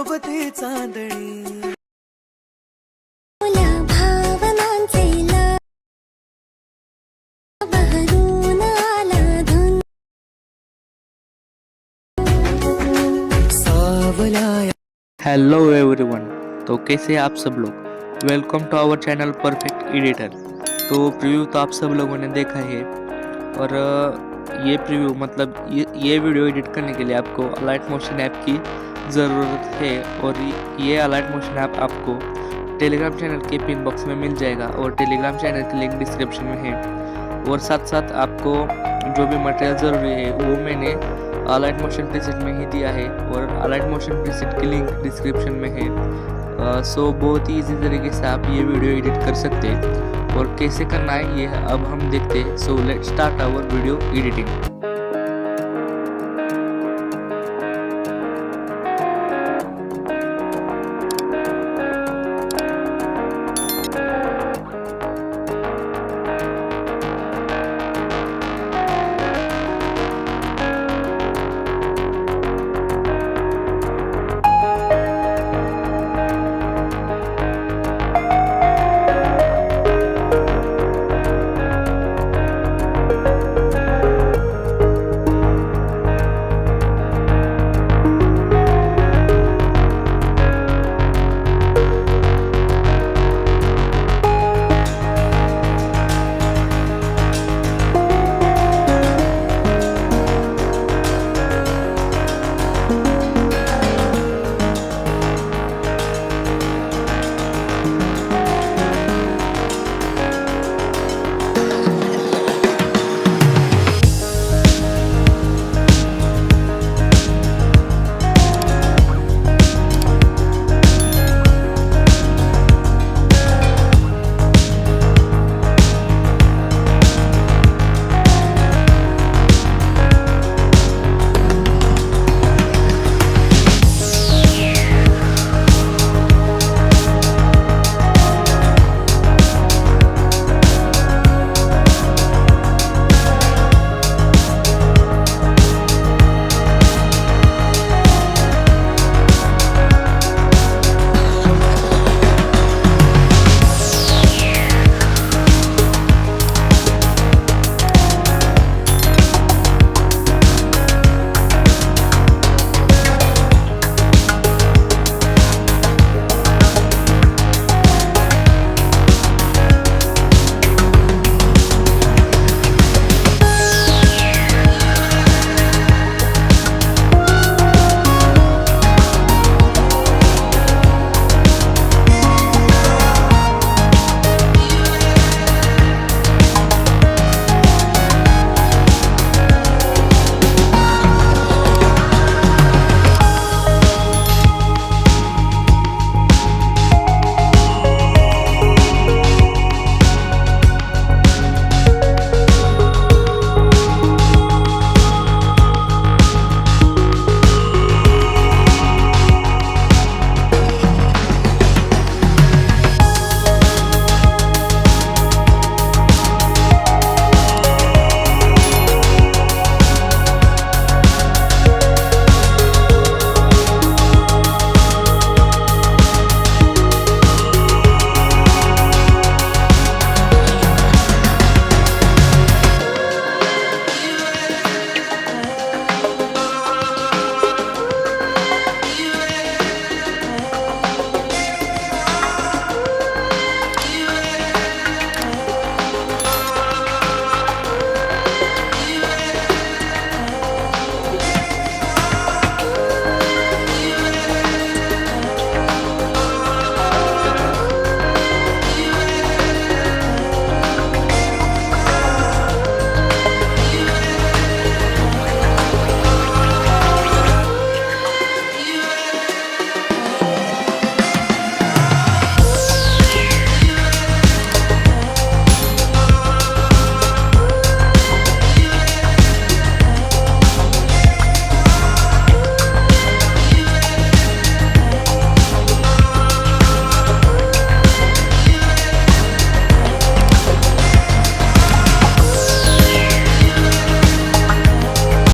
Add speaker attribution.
Speaker 1: सोबती चांदणी
Speaker 2: भावनांचे बहरून आला धन
Speaker 1: सावलाया।
Speaker 3: Hello everyone, तो कैसे हैं आप सब लोग। Welcome to our channel perfect editor. तो प्रीव्यू तो आप सब लोगों ने देखा है और ये प्रीव्यू मतलब ये वीडियो एडिट करने के लिए आपको अलाइट मोशन ऐप की ज़रूरत है और ये अलाइट मोशन ऐप आपको टेलीग्राम चैनल के पिन बॉक्स में मिल जाएगा और टेलीग्राम चैनल की लिंक डिस्क्रिप्शन में है। और साथ साथ आपको जो भी मटेरियल ज़रूरी है वो मैंने अलाइट मोशन प्रीसेट में ही दिया है और अलाइट मोशन प्रीसेट की लिंक डिस्क्रिप्शन में है। सो बहुत ही इजी तरीके से आप ये वीडियो एडिट कर सकते हैं और कैसे करना है ये अब हम देखते हैं। So let's start our video editing.